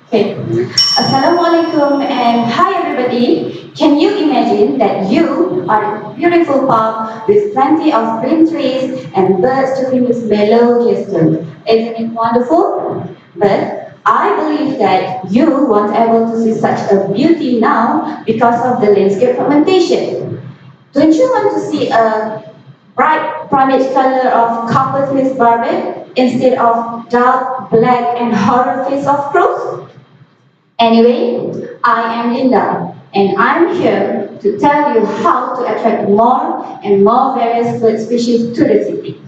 Okay. Assalamualaikum and hi everybody. Can you imagine that you are in a beautiful park with plenty of green trees and birds chirping this melodious tune? Isn't it wonderful? But I believe that you won't able to see such a beauty now because of the landscape fragmentation. Don't you want to see a bright primate color of copper face barbet instead of dark black and horror face of crows? Anyway, I am Linda, and I'm here to tell you how to attract more and more various bird species to the city.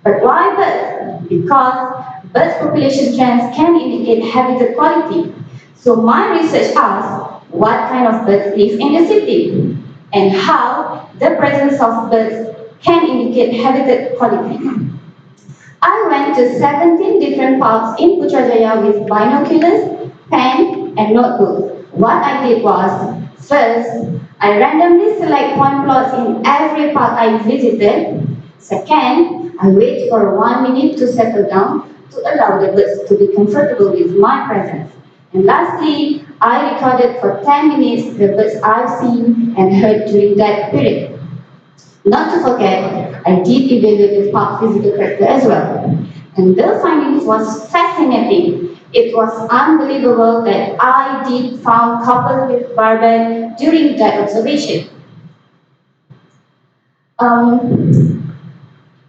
But why birds? Because bird population trends can indicate habitat quality. So my research asks what kind of birds live in the city and how the presence of birds can indicate habitat quality. I went to 17 different parks in Putrajaya with binoculars, pen, and notebook. What I did was, first, I randomly select point plots in every park I visited. Second, I wait for 1 minute to settle down to allow the birds to be comfortable with my presence. And lastly, I recorded for 10 minutes the birds I've seen and heard during that period. Not to forget, I did evaluate the park physical character as well. And the findings was fascinating. It was unbelievable that I did found couples with barbell during that observation.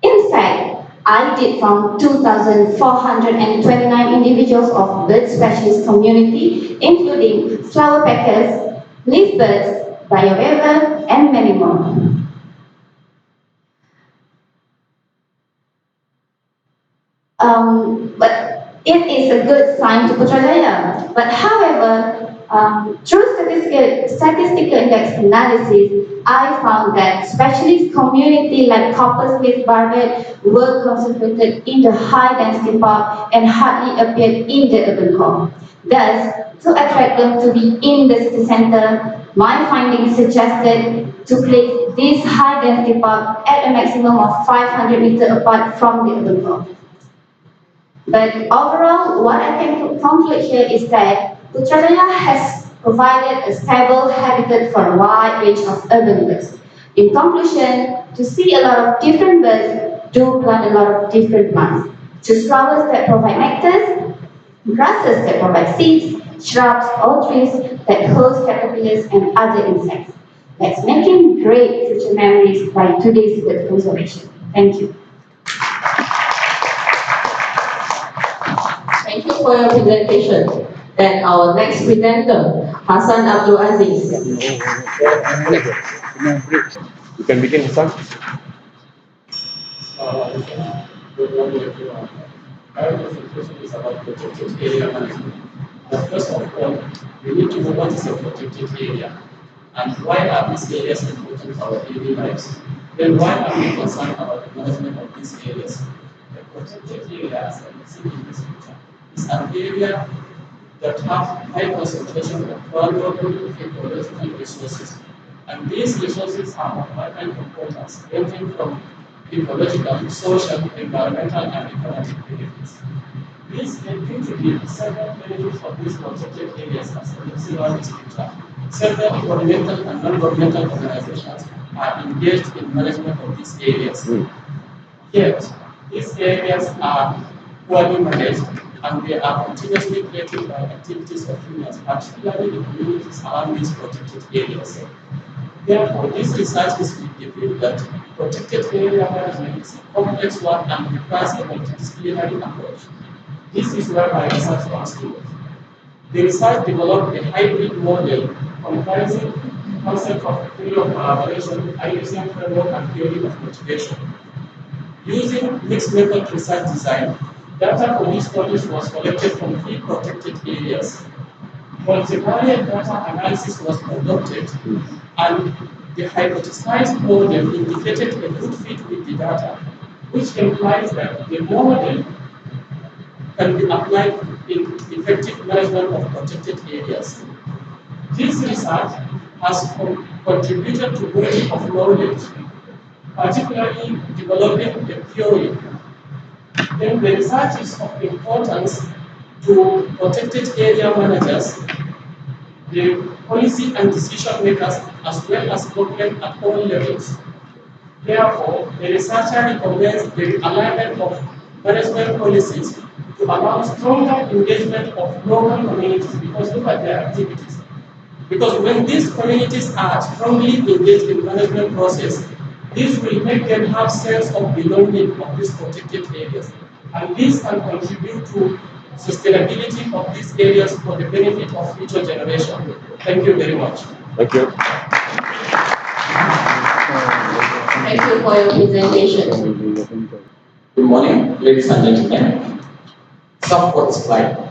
In fact, I did found 2,429 individuals of bird species community, including flower peckers, leaf birds, bioweaver, and many more. But it is a good sign to Putrajaya. But however, through statistical index analysis, I found that specialist community like Copper Smith Barbet were concentrated in the high density park and hardly appeared in the urban core. Thus, to attract them to be in the city center, my findings suggested to place this high density park at a maximum of 500 meters apart from the urban core. But overall, what I can conclude here is that Putrajaya has provided a stable habitat for a wide range of urban birds. In conclusion, to see a lot of different birds, do plant a lot of different plants. Choose flowers that provide nectar, grasses that provide seeds, shrubs or trees that host caterpillars and other insects. Let's making great future memories by today's bird conservation. Thank you. Thank you for your presentation. Then our next presenter, Hassan Abdul Aziz. You can begin, Hassan. Good morning, everyone. My presentation is about protected area management. But first of all, we need to know what is a protected area and why are these areas important to our daily lives. Then why are we concerned about the management of these areas? The protected area, as I can see in this picture, is an area that have high concentration of valuable ecological resources. And these resources are of different components, ranging from ecological, social, environmental, and economic benefits. These include several benefits of these protected areas as you can see on this picture. Several governmental and non-governmental organizations are engaged in management of these areas. Yet, these areas are poorly managed and they are continuously created by activities of humans, particularly the communities around these protected areas. Therefore, this research is to reveal that protected area management is a complex one and requires a multidisciplinary approach. This is where my research comes in. The research developed a hybrid model comprising concept of theory of collaboration, IUCM framework, and theory of motivation. Using mixed method research design, data for these studies was collected from 3 protected areas. Multivariate data analysis was conducted, and the hypothesized model indicated a good fit with the data, which implies that the model can be applied in effective management of protected areas. This research has contributed to body of knowledge, particularly developing the theory. Then the research is of importance to protected area managers, the policy and decision makers, as well as government at all levels. Therefore, the researcher recommends the alignment of management policies to allow stronger engagement of local communities because look at their activities. Because when these communities are strongly engaged in management process, this will make them have sense of belonging of these protected areas. And this can contribute to sustainability of these areas for the benefit of future generations. Thank you very much. Thank you. Thank you for your presentation. Good morning, ladies and gentlemen. Support slide,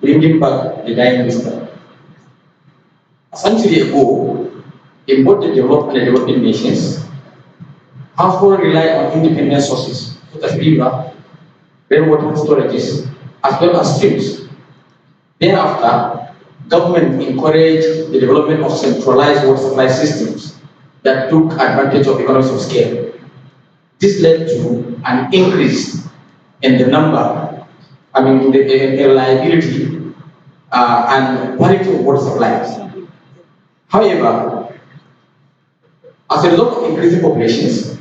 bringing back the dying wisdom. A century ago, in both the developed and the developing nations, households rely on independent sources such as river, rainwater storages, as well as streams. Thereafter, government encouraged the development of centralized water supply systems that took advantage of economies of scale. This led to an increase in the number, the reliability and quality of water supplies. However, as a result of increasing populations,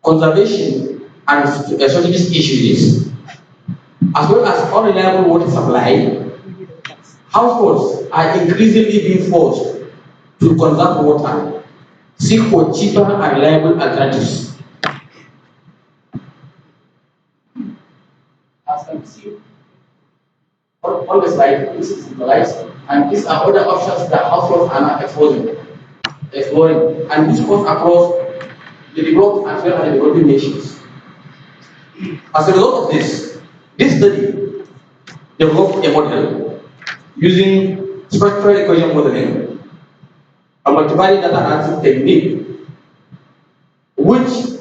conservation and strategic issues, as well as unreliable water supply, households are increasingly being forced to conserve water, seek for cheaper and reliable alternatives. As can be seen on the slide, this is symbolized, and these are other options that households are now exploring, and this goes across the developed as well as the developing nations. As a result of this study developed a model using structural equation modeling, a multivariate data analysis technique, which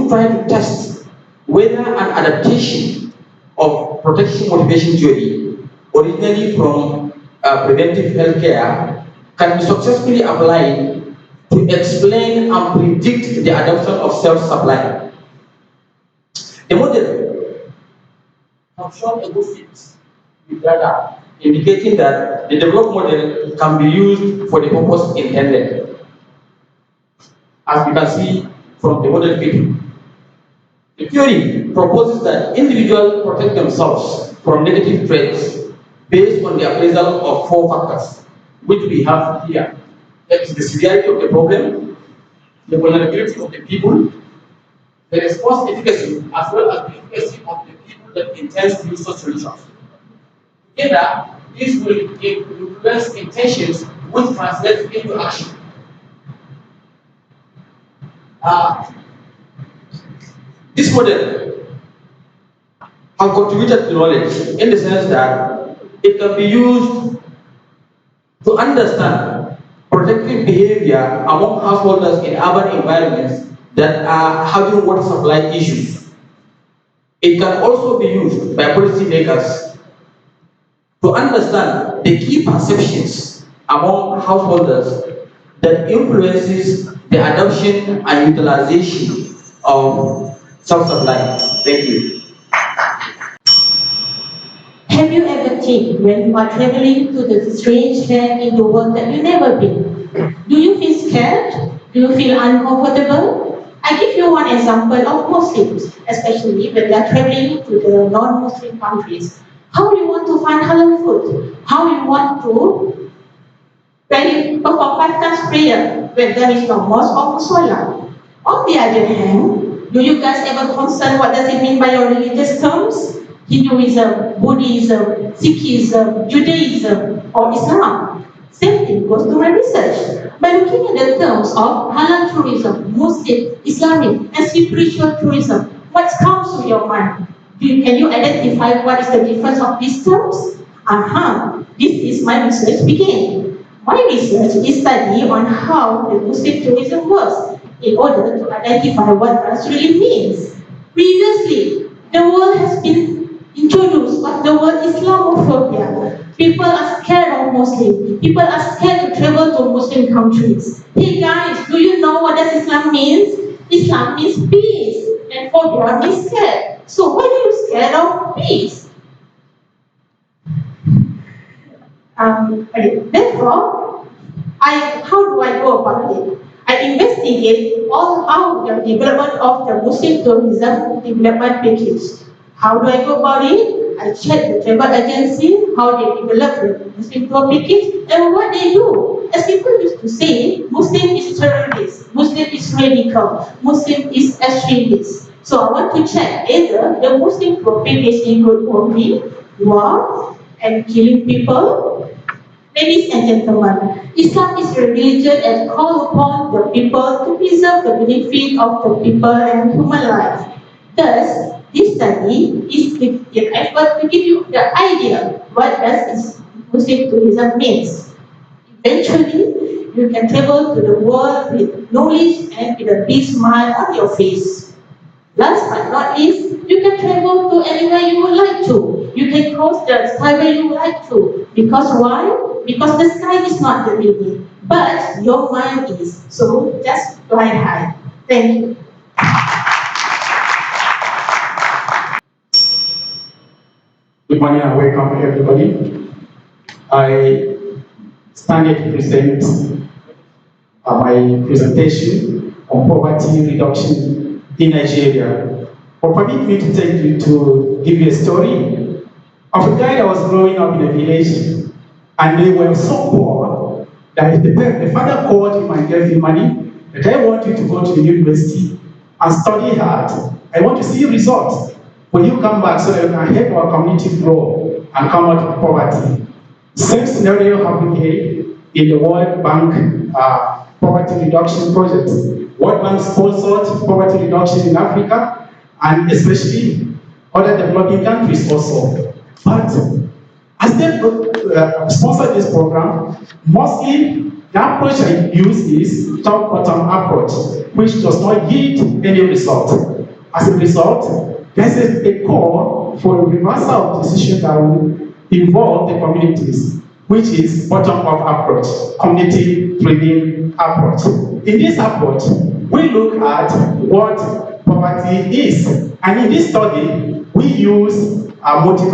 try to test whether an adaptation of protection motivation theory, originally from preventive healthcare, can be successfully applied to explain and predict the adoption of self-supply. The model has shown a good fit with data indicating that the developed model can be used for the purpose intended. As you can see from the model figure, the theory proposes that individuals protect themselves from negative threats based on the appraisal of 4 factors, which we have here. That is the severity of the problem, the vulnerability of the people, the response efficacy, as well as the efficacy of the people that intend to use such solutions. Together, this will influence intentions which translate into action. This model has contributed to knowledge in the sense that it can be used to understand protective behavior among householders in urban environments that are having water supply issues. It can also be used by policymakers to understand the key perceptions among householders that influences the adoption and utilization of self-supply. Thank you. Have you ever think when you are traveling to the strange land in the world that you never been? Do you feel scared? Do you feel uncomfortable? I give you one example of Muslims, especially when they are traveling to the non-Muslim countries. How you want to find halal food? How you want to perform 5 times prayer when there is no mosque or musalla? On the other hand, do you guys ever concern what does it mean by your religious terms? Hinduism, Buddhism, Sikhism, Judaism, or Islam? Same thing goes to my research. By looking at the terms of halal tourism, Muslim, Islamic, and spiritual tourism, what comes to your mind? Can you identify what is the difference of these terms? This is my research begin. My research is study on how the Muslim tourism works in order to identify what that really means. Previously, the world has been introduced what the word Islamophobia. People are scared of Muslims. People are scared to travel to Muslim countries. Hey guys, do you know what does Islam means? Islam means peace, and phobia means scared. So why are you scared of bees? Therefore, how do I go about it? I investigate all how the development of the Muslim tourism development package. How do I go about it? I check the travel agency, how they develop the Muslim tour package, and what they do. As people used to say, Muslim is terrorist, Muslim is radical, Muslim is extremist. So I want to check either the Muslim tour package include only war and killing people. Ladies and gentlemen, Islam is a religion and call upon the people to preserve the benefit of the people and human life. Thus, this study is an effort to give you the idea what does Muslim tourism means. Eventually, you can travel to the world with knowledge and with a big smile on your face. Last but not least, you can travel to anywhere you would like to. You can cross the skyway you would like to. Because why? Because the sky is not the limit, but your mind is. So just fly high. Thank you. Good morning and welcome everybody. I stand here to present my presentation on poverty reduction in Nigeria. But permit me to take you to give you a story of a guy that was growing up in a village, and they were so poor that the father called him and gave him money that I want you to go to the university and study hard. I want to see results when you come back so that you can help our community grow and come out of poverty. Same scenario happened here in the World Bank Poverty Reduction Project. World Bank sponsored poverty reduction in Africa and especially other developing countries also. But as they sponsor this program, mostly the approach I use is top-bottom approach, which does not yield any result. As a result, there's a call for a reversal of decisions that will involve the communities, which is bottom-up approach, community-driven approach. In this approach, we look at what poverty is. And in this study, we use advanced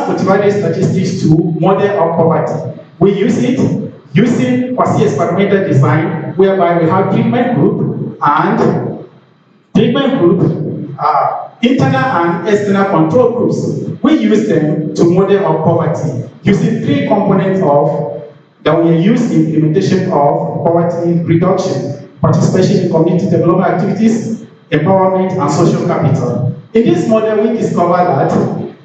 motivated statistics to model our poverty. We use it using quasi-experimental design, whereby we have treatment group and internal and external control groups. We use them to model our poverty using three components that we use in implementation of poverty reduction: participation in community development activities, empowerment, and social capital. In this model, we discover that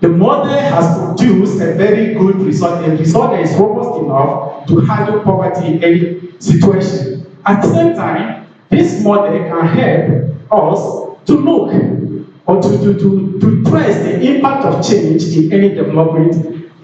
the model has produced a very good result, a result that is robust enough to handle poverty in any situation. At the same time, this model can help us to look or to trace the impact of change in any development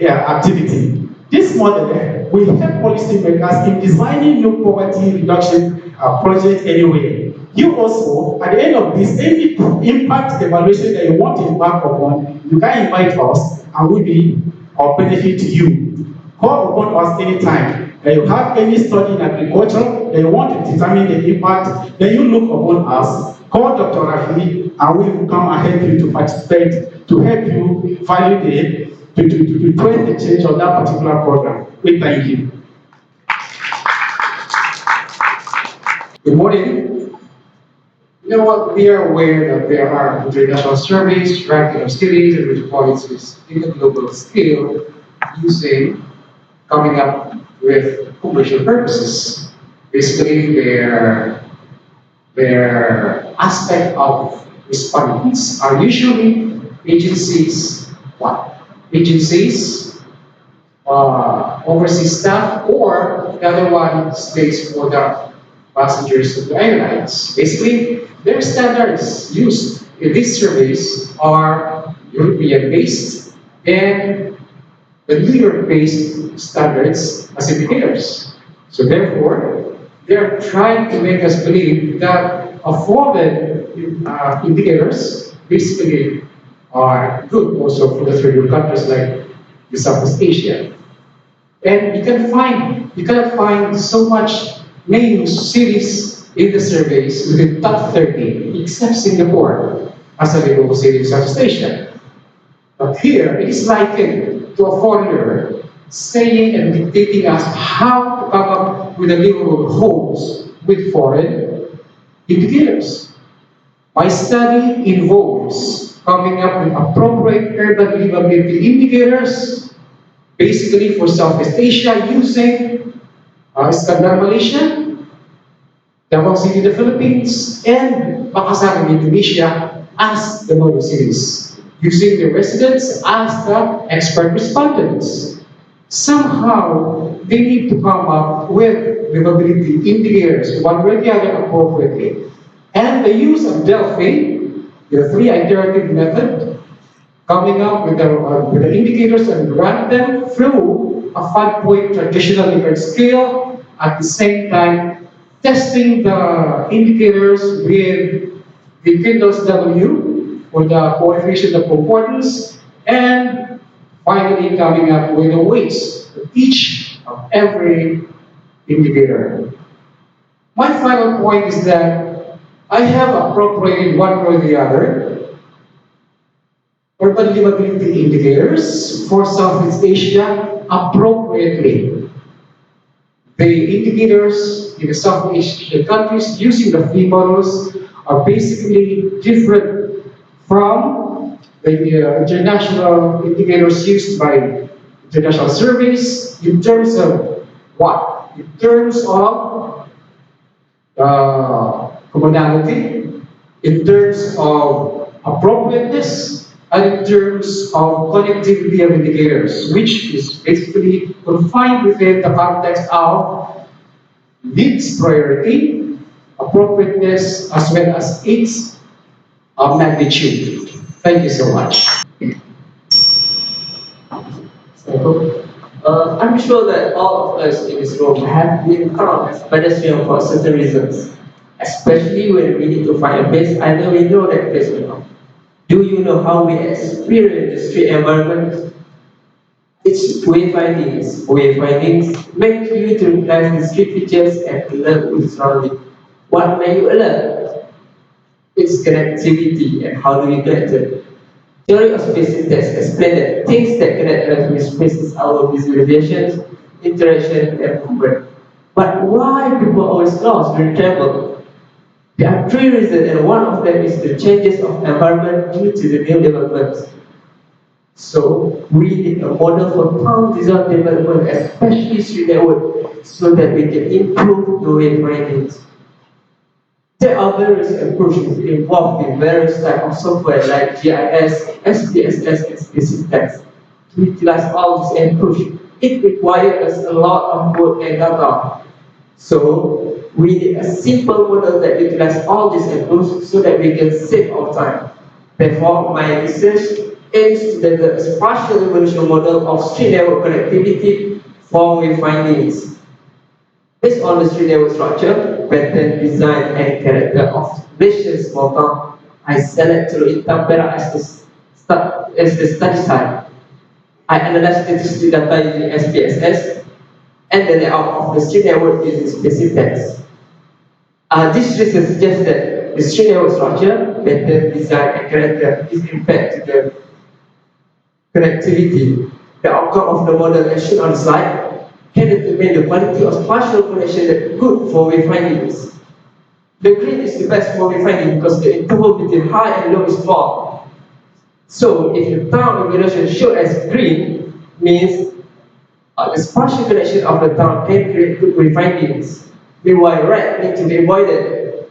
activity. This model will help policymakers in designing new poverty reduction projects anywhere. You also, at the end of this, any impact evaluation that you want to embark upon, you can invite us and we'll be of benefit to you. Call upon us anytime that you have any study in agriculture that you want to determine the impact, then you look upon us. Call Dr. Rafi and we will come and help you to participate, to help you validate, to trace the change of that particular program. We thank you. Good morning. You know what? We are aware that there are international surveys ranking of cities and metropolises in the global scale coming up with commercial purposes. Basically, their aspect of respondents are usually agencies, Agencies, overseas staff, or the other one stays for the passengers of the airlines. Basically, their standards used in these surveys are European-based and the New York-based standards as indicators. So therefore, they are trying to make us believe that afforded indicators basically are good also for the third world countries like the Southeast Asia. And you cannot find so much names, cities in the surveys within top 30, except Singapore. as a livable city in Southeast Asia. But here, it is likened to a foreigner saying and dictating us how to come up with a livable homes with foreign indicators. My study involves coming up with appropriate urban livability indicators, basically for Southeast Asia using Iskandar, Malaysia, Davao City, the Philippines, and Makassar in Indonesia as the model cities, using the residents as the expert respondents. Somehow, they need to come up with livability indicators, one way or the other appropriately. And the use of Delphi, the three iterative method, coming up with the indicators and run them through a 5-point traditional Likert scale, at the same time testing the indicators with the Kindle's W for the coefficient of concordance, and finally coming up with the weights of each of every indicator. My final point is that I have appropriated one or the other urban livability indicators for Southeast Asia appropriately. The indicators in the Southeast Asian countries using the free models are basically different from the international indicators used by international surveys in terms of what? In terms of commonality, in terms of appropriateness, and in terms of connectivity of indicators, which is basically confined within the context of needs priority, appropriateness, as well as its magnitude. Thank you so much. I'm sure that all of us in this room have been crowned as pedestrian for certain reasons, especially when we need to find a place either we know that place or not. Do you know how we experience the street environment? It's wayfindings. Wayfindings make you to realize the street features and alert with surrounding. What make you alert? It's connectivity and how do we connect it? Theory of space syntax explains that things that connect us with space is our visualizations, interaction, and movement. But why people always lost when travel? There are three reasons, and one of them is the changes of environment due to the new developments. So we need a model for town design development, especially street network, so that we can improve the wayfindings. There are various approaches involved in various types of software like GIS, SPSS, and SpaceText. To utilize all this approach, it requires us a lot of work and data. So we need a simple model that utilizes all these approaches so that we can save our time. Therefore, my research aims to develop a spatial evolution model of street network connectivity for wayfindings. Based on the street network structure, pattern, design, and character of Malaysia's small town, I select Teluk Intan Perak as the study site. I analyze statistical data using SPSS and the layout of the street network using SpaceText. This research suggests that the street network structure, pattern, design, and character is in fact to the connectivity. The outcome of the model as shown on the slide can determine the quality of spatial connection that is good for wayfindings. The green is the best for wayfinding because the interval between high and low is small. So if the town evaluation shown as green means the spatial connection of the town can create good wayfindings. Meanwhile, red needs to be avoided.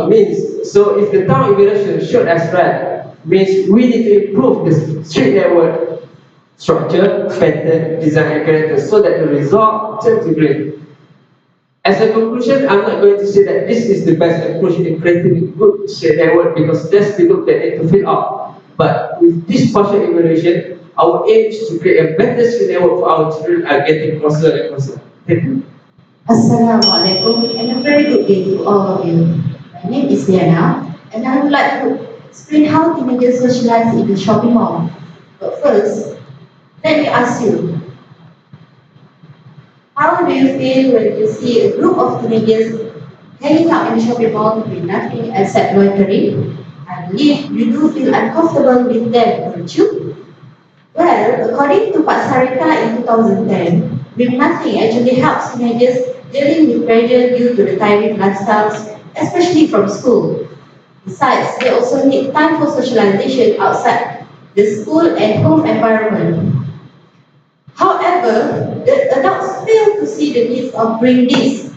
Means so if the town evaluation shown as red means we need to improve the street network structure, pattern, design, and character so that the result turns to green. As a conclusion, I'm not going to say that this is the best approach in creating a good street network because that's the look that need to fill up. But with this partial evaluation, our aim is to create a better street network for our children are getting closer and closer. Thank you. Assalamualaikum and a very good day to all of you. My name is Diana and I would like to explain how teenagers socialize in the shopping mall. But first, let me ask you, how do you feel when you see a group of teenagers hanging out in the shopping mall doing nothing except loitering? I I believe you do feel uncomfortable with them, don't you? Well, according to Pak Sarika in 2010, doing nothing actually helps teenagers dealing with pressure due to the tiring lifestyles, especially from school. Besides, they also need time for socialization outside the school and home environment. However, the adults fail to see the needs of doing this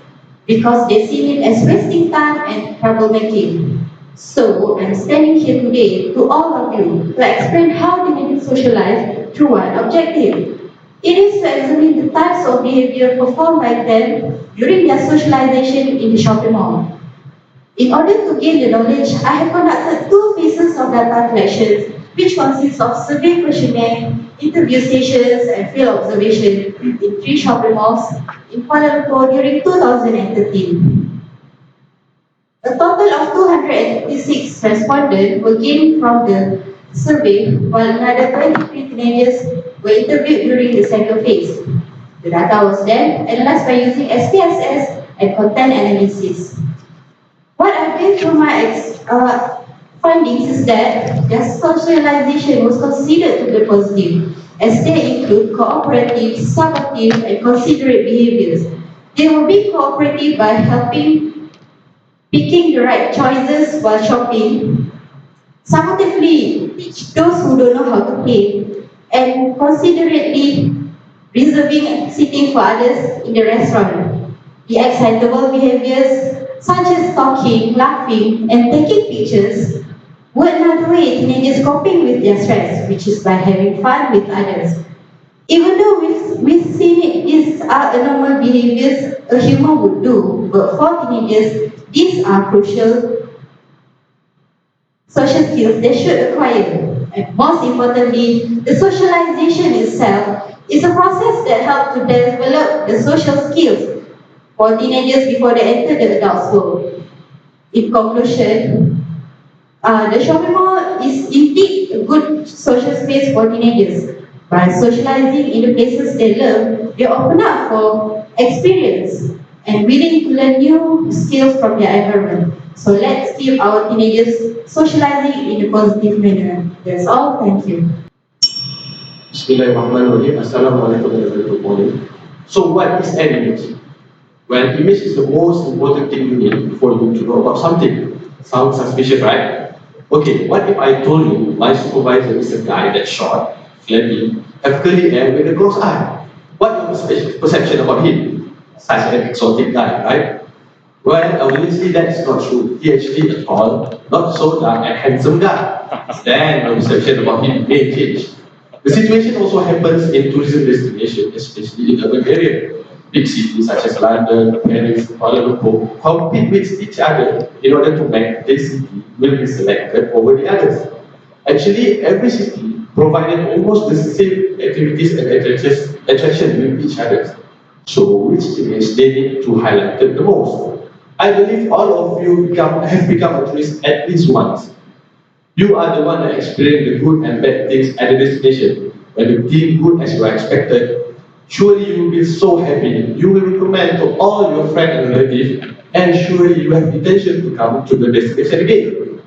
because they see it as wasting time and troublemaking. So, I'm standing here today to all of you to explain how they need to socialize through one objective. It is to examine the types of behavior performed by them during their socialization in the shopping mall. In order to gain the knowledge, I have conducted 2 phases of data collections, which consists of survey questionnaire, interview sessions, and field observation in 3 shopping malls in Kuala Lumpur during 2013. A total of 256 respondents were gained from the survey, while another 23 teenagers were interviewed during the second phase. The data was then analyzed by using SPSS and content analysis. What I've been through my findings is that their socialization was considered to be positive, as they include cooperative, supportive, and considerate behaviors. They will be cooperative by helping picking the right choices while shopping, supportively teach those who don't know how to pay, and considerately reserving seating for others in the restaurant. The excitable behaviors such as talking, laughing, and taking pictures were another way teenagers coping with their stress, which is by having fun with others. Even though we've seen it, these are normal behaviors a human would do, but for teenagers, these are crucial social skills they should acquire. And most importantly, the socialization itself is a process that helps to develop the social skills for teenagers before they enter the adult world. In conclusion, the shopping mall is indeed a good social space for teenagers. By socializing in the places they love, they open up for experience and willing to learn new skills from their environment. So let's keep our teenagers socializing in a positive manner. That's all. Thank you. Bismillahirrahmanirrahim. Assalamualaikum warahmatullahi wabarakatuh. So what is an image? Well, image is the most important thing you need for you to know about something. Sounds suspicious, right? Okay, what if I told you my supervisor is a guy that's short, flabby, have curly hair with a close eye? What is your perception about him? Such an exotic guy, right? Well, obviously that is not true. He actually a tall, not so dark and handsome guy. Then your perception about him may change. The situation also happens in tourism destinations, especially in urban areas. Big cities such as London, Paris, Kuala Lumpur compete with each other in order to make this city will be selected over the others. Actually, every city provided almost the same activities and attraction with each other. So, which image they need to highlight the most? I believe all of you have become a tourist at least once. You are the one that experienced the good and bad things at the destination. When you did good as you are expected, surely you will be so happy. You will recommend to all your friends and relatives, and surely you have intention to come to the destination again.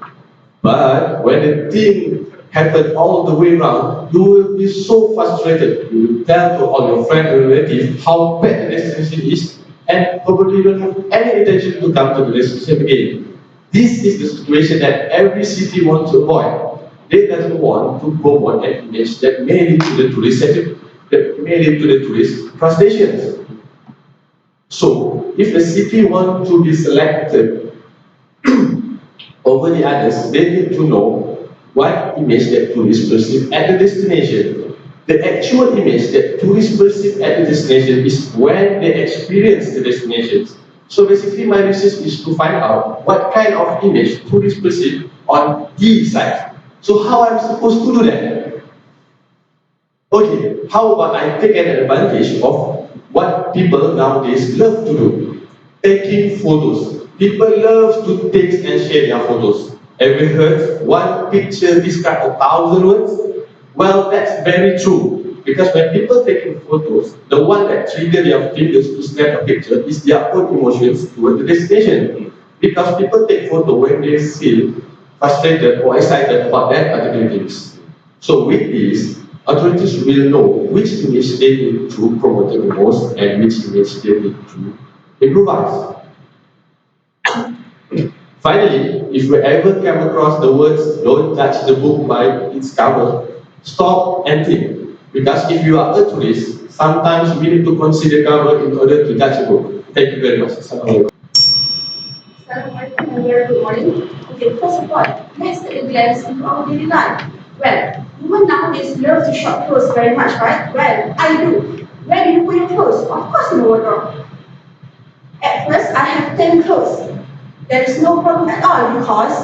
But when the thing happens all the way around, you will be so frustrated. You will tell to all your friends and relatives how bad the destination is, and probably don't have any intention to come to the destination again. This is the situation that every city wants to avoid. They doesn't want to promote an image that may lead to the tourist frustrations. So, if the city wants to be selected over the others, they need to know what image that tourists perceive at the destination. The actual image that tourists perceive at the destination is when they experience the destinations. So basically my research is to find out what kind of image tourists perceive on the site. So how I'm supposed to do that? Okay, how about I take an advantage of what people nowadays love to do? Taking photos. People love to take and share their photos. Have you heard one picture describe 1,000 words? Well, that's very true. Because when people taking photos, the one that triggers their fingers to snap a picture is their own emotions toward the destination. Because people take photo when they feel frustrated or excited about that particular things. So with this, authorities will know which image they need to promote the most and which image they need to improvise. Finally, if you ever come across the words "don't judge the book by its cover," stop and think. Because if you are a tourist, sometimes we need to consider cover in order to judge a book. Thank you very much. Assalamualaikum. Assalamualaikum and very good morning. Okay, first of all, let's take a glance into our daily life. Well, women nowadays love to shop clothes very much, right? Well, I do. Where do you put your clothes? Of course in the wardrobe. At first, I have 10 clothes. There is no problem at all because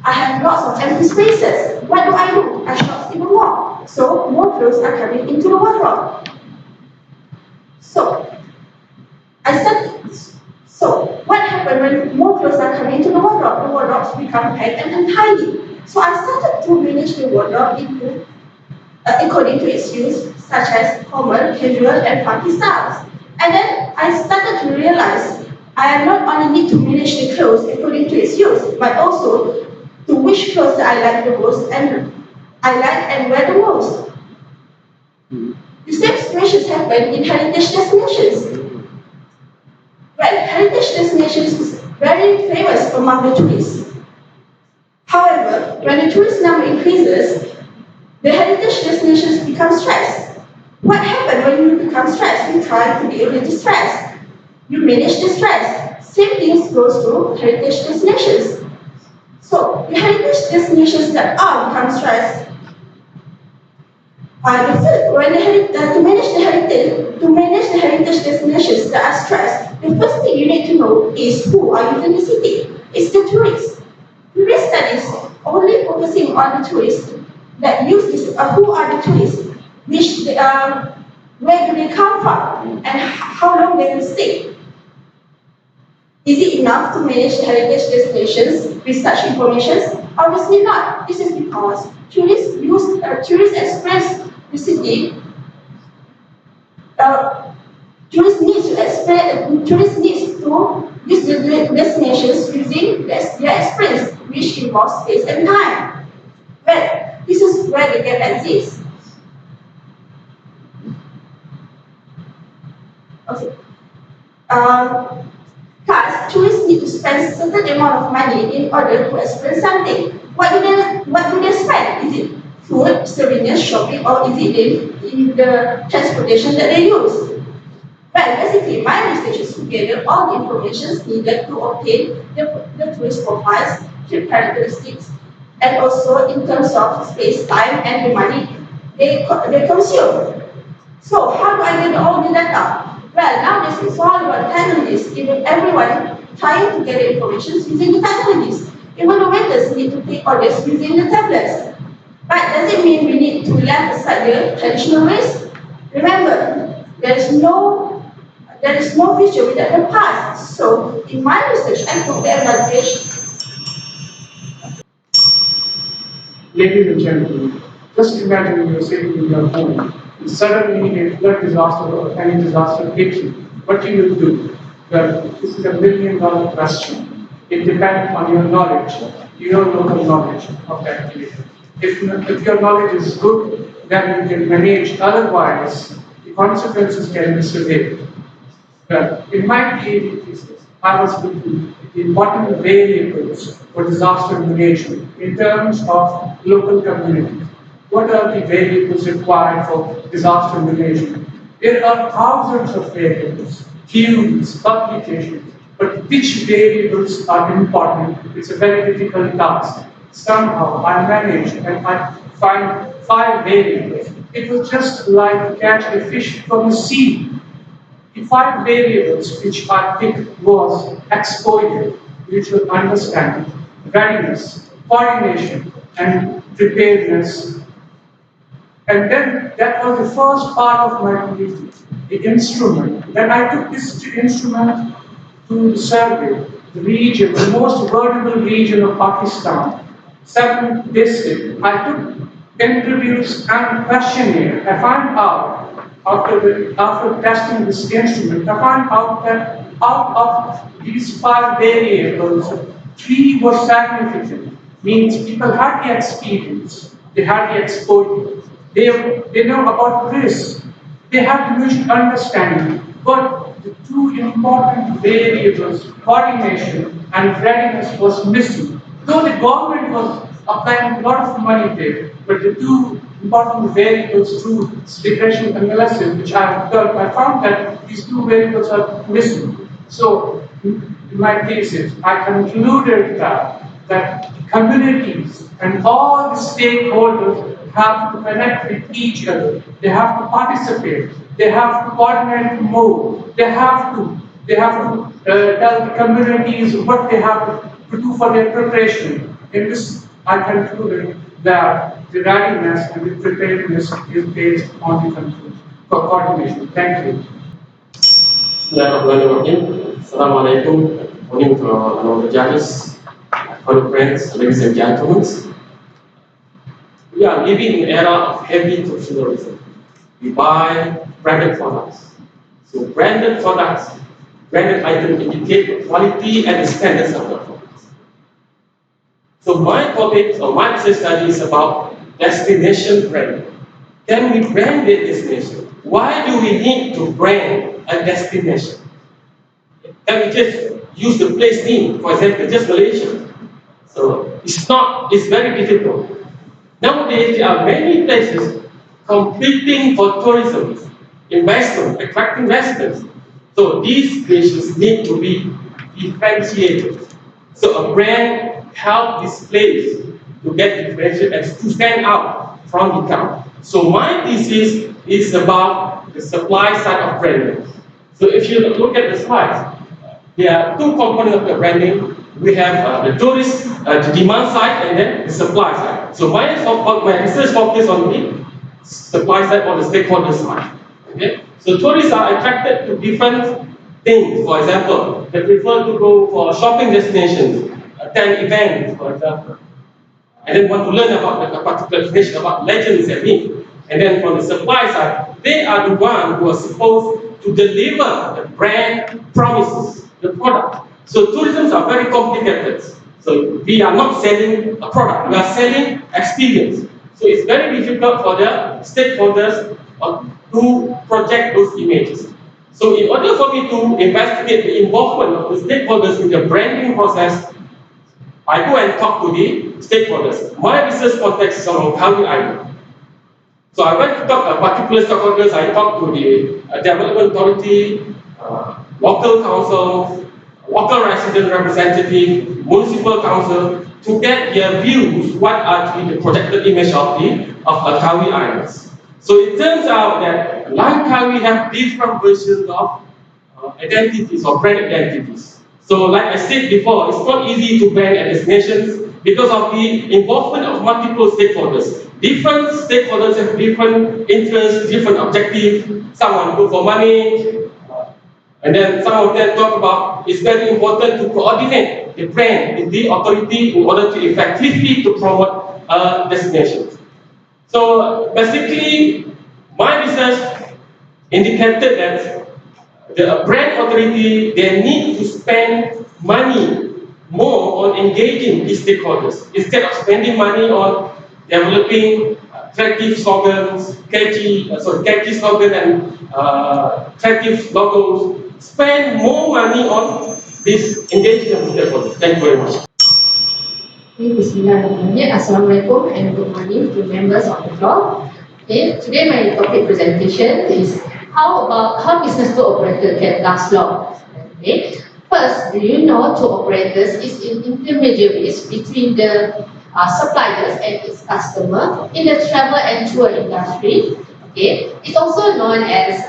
I have lots of empty spaces. What do? I shop even more. So, more clothes are coming into the wardrobe. So, what happened when more clothes are coming into the wardrobe? The wardrobes become packed and untidy. So I started to manage the wardrobe according to its use, such as formal, casual, and funky styles. And then I started to realize I not only need to manage the clothes according to its use, but also to which clothes that I like the most and wear the most. The same situations happen in heritage destinations. Well, heritage destinations is very famous among the tourists. However, when the tourist number increases, the heritage destinations become stressed. What happens when you become stressed? You try to deal with the stress. You manage the stress. Same thing goes to heritage destinations. So, the heritage destinations that are become stressed, to manage the heritage destinations that are stressed, the first thing you need to know is who are you in the city. It's the tourists. Tourist studies only focusing on the tourists that use this. Who are the tourists? Where do they come from? And how long they will stay? Is it enough to manage the heritage destinations with such information? Obviously not. This is because tourists express the city. Tourists need to use the destinations using their experience, which involves space and time. Well, this is where the gap exists. Okay. Thus, tourists need to spend a certain amount of money in order to experience something. What do they spend? Is it food, souvenirs, shopping, or is it in the transportation that they use? Well, basically, my research is to gather all the information needed to obtain the tourist profiles, trip characteristics, and also in terms of space, time, and the money they consume. So, how do I get all the data? Well, nowadays it's all about technologies. Even everyone trying to get the information using the technologies. Even the waiters need to take orders using the tablets. But does it mean we need to left aside the traditional ways? Remember, there is no future without the past. So, in my research, I took the advantage. Ladies and gentlemen, just imagine you're sitting in your home and suddenly a flood disaster or any disaster hits you. What do you do? Well, this is $1 million question. It depends on your knowledge, your local knowledge of that area. If your knowledge is good, then you can manage. Otherwise, the consequences can be severe. Well, in my PhD thesis, I was looking at the important variables for disaster management in terms of local communities. What are the variables required for disaster management? There are thousands of variables, theories, publications, but which variables are important? It's a very difficult task. Somehow I managed and I find 5 variables. It was just like to catch a fish from the sea. The 5 variables which I picked was exposure, mutual understanding, readiness, coordination, and preparedness. And then that was the first part of my thesis, the instrument. Then I took this instrument to survey the region, the most vulnerable region of Pakistan, 7 districts. I took interviews and questionnaire. I found out after testing this instrument, I found out that out of these 5 variables, 3 were significant. means people had the experience, they had the exposure, they know about risk, they have the mutual understanding. But the two important variables, coordination and readiness, was missing. Though the government was applying a lot of money there, but the two important variables through regression analysis, which I have done, I found that these two variables are missing. So, in my thesis, I concluded that communities and all the stakeholders have to connect with each other. They have to participate. They have to coordinate more. They have to tell the communities what they have to do for their preparation. In this, I concluded that the readiness and the preparedness is based on the coordination. Thank you. Bismillahirrahmanirrahim. Assalamualaikum. Morning to our judges, fellow friends, ladies and gentlemen. We are living in an era of heavy consumerism. We buy branded products. So branded products, branded items indicate the quality and the standards of the products. So my topic or my research study is about destination branding. Can we brand a destination? Why do we need to brand a destination? Can we just use the place name, for example, just Malaysia? So it's very difficult. Nowadays, there are many places competing for tourism, investment, attracting residents. So these places need to be differentiated. So a brand helps this place to get differentiated and to stand out from the crowd. So my thesis is about the supply side of branding. So if you look at the slides, there are two components of the branding. We have the tourist, the demand side, and then the supply side. So my research focus on the supply side or the stakeholder side. Okay? So tourists are attracted to different things. For example, they prefer to go for shopping destinations, attend events, for example, and then want to learn about a particular destination, about legends and myths. And then from the supply side, they are the ones who are supposed to deliver the brand promises, the product. So tourism are very complicated. So we are not selling a product, we are selling experience. So it's very difficult for the stakeholders to project those images. So in order for me to investigate the involvement of the stakeholders in the branding process, I go and talk to the stakeholders. My research context is on Langkawi Island. So I went to talk to particular stakeholders. I talked to the development authority, local council, local resident representative, municipal council, to get their views what are the projected image of Langkawi Islands. So it turns out that Langkawi have different versions of identities or brand identities. So like I said before, it's not easy to brand a destination because of the involvement of multiple stakeholders. Different stakeholders have different interests, different objectives. Some want to go for money, and then some of them talk about it's very important to coordinate the brand with the authority in order to effectively to promote destinations. So basically, my research indicated that the brand authority, they need to spend money more on engaging these stakeholders instead of spending money on developing creative slogans, catchy slogan and creative logos. Spend more money on this engagement with stakeholders. Thank you very much. Bismillahirrahmanirrahim. Assalamualaikum and good morning to members of the floor. Okay, today my topic presentation is how business tour operator can last long. Okay. First, do you know tour operators is intermediaries between the suppliers and its customer in the travel and tour industry. Okay, it's also known as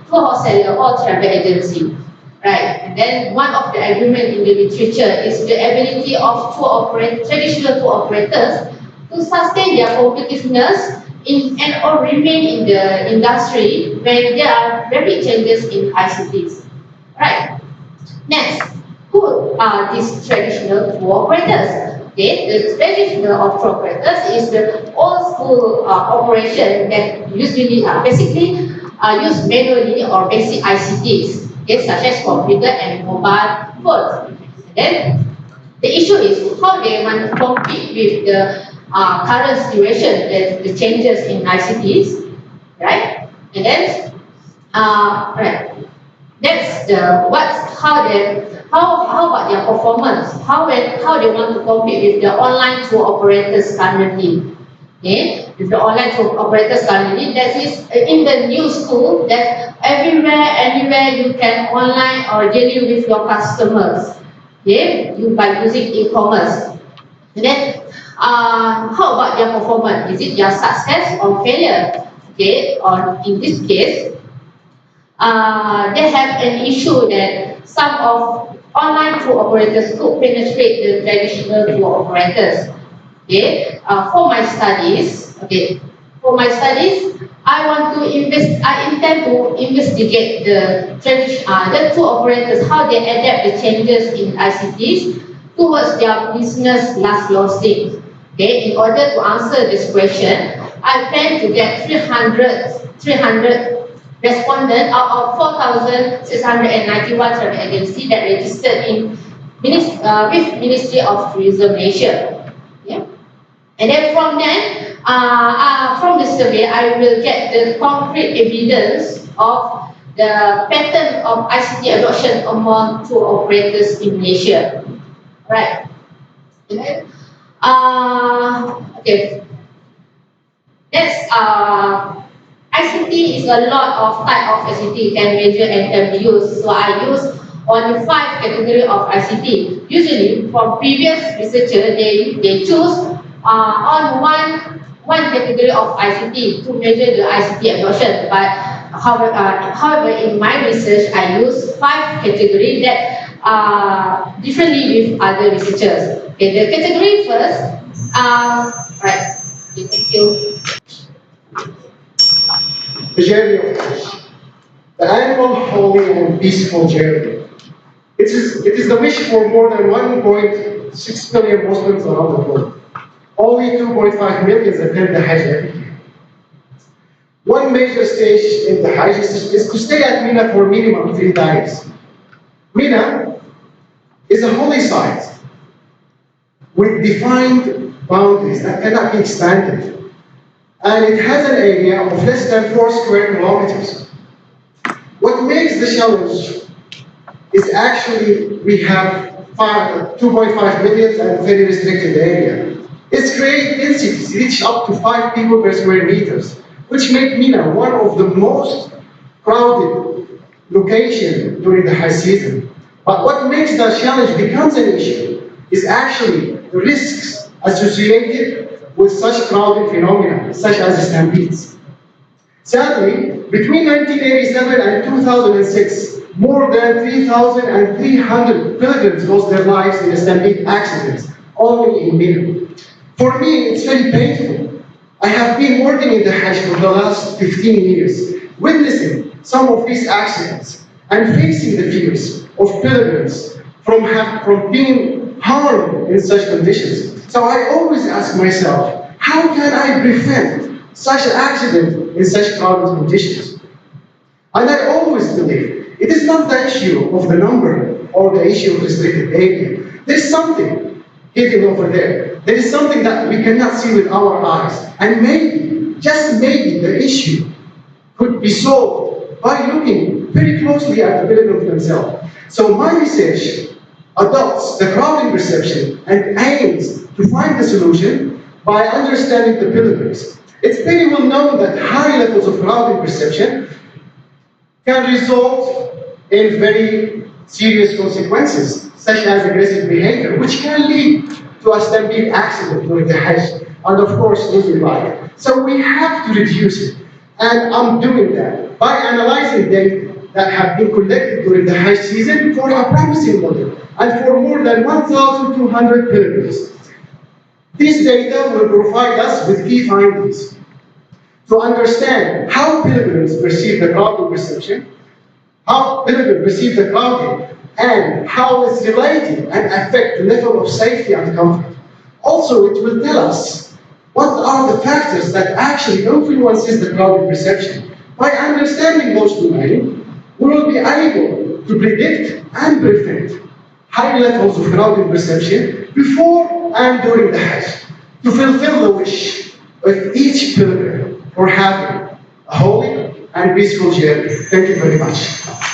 tour wholesaler or travel agency. Right, and then one of the argument in the literature is the ability of traditional tour operators to sustain their competitiveness or remain in the industry when there are rapid changes in ICTs. Right. Next, who are these traditional tour operators? Okay, the traditional tour operators is the old school operation that usually basically use manually or basic ICTs. Okay, such as computer and mobile phones. And then the issue is how they want to compete with the current situation, the changes in ICTs, right? And then, right. That's how about their performance? How they want to compete with the online tour operators currently? Okay, with the online tour operators currently, that is in the new school that everywhere, anywhere you can online or dealing with your customers. Okay, by using e-commerce. And then, how about their performance? Is it their success or failure? Okay, or in this case, they have an issue that some of online tour operators could penetrate the traditional tour operators. Okay, for my studies, I intend to investigate the tour operators, how they adapt the changes in ICTs towards their business last losing. Okay, in order to answer this question, I plan to get 300 respondents out of 4,691 travel agencies that registered with Ministry of Tourism Malaysia. Yeah. And then from the survey, I will get the concrete evidence of the pattern of ICT adoption among tour operators in Malaysia. Right. And then, okay. That's ICT is a lot of type of ICT you can measure and can be used. So I use only 5 categories of ICT. Usually, from previous researchers, they choose on one category of ICT to measure the ICT adoption. But however, in my research, I use 5 categories that differently with other researchers. Okay, the category first. Right. Okay, thank you. The journey of Hajj, the annual holy and peaceful journey. It is the wish for more than 1.6 million Muslims around the world. Only 2.5 million attend the Hajj every year. One major stage in the Hajj is to stay at Mina for minimum 3 days. Mina is a holy site with defined boundaries that cannot be expanded. And it has an area of less than 4 square kilometers. What makes the challenge is actually we have 2.5 million and very restricted area. It's great densities, reach up to 5 people per square meters, which make Mina one of the most crowded locations during the high season. But what makes the challenge becomes an issue is actually the risks associated with such crowded phenomena, such as stampedes. Sadly, between 1987 and 2006, more than 3,300 pilgrims lost their lives in stampede accidents, only in Mina. For me, it's very painful. I have been working in the Hajj for the last 15 years, witnessing some of these accidents and facing the fears of pilgrims from being harmed in such conditions. So I always ask myself, how can I prevent such an accident in such crowded conditions? And I always believe it is not the issue of the number or the issue of restricted area. There is something hidden over there. There is something that we cannot see with our eyes. And maybe, just maybe, the issue could be solved by looking very closely at the pilgrims themselves. So my research adopts the crowding perception and aims to find the solution by understanding the pilgrims. It's very well known that high levels of crowding perception can result in very serious consequences, such as aggressive behavior, which can lead to a stampede accident during the Hajj, and of course losing life. So we have to reduce it, and I'm doing that by analyzing data that have been collected during the Hajj season for a promising model, and for more than 1,200 pilgrims. This data will provide us with key findings to understand how pilgrims perceive the crowding perception, how pilgrims perceive the crowding, and how it's related and affect the level of safety and comfort. Also, it will tell us what are the factors that actually influences the crowding perception. By understanding those domains, we will be able to predict and prevent high levels of crowding perception before and during the Hajj. to fulfill the wish of each pilgrim for having a holy and peaceful journey. Thank you very much.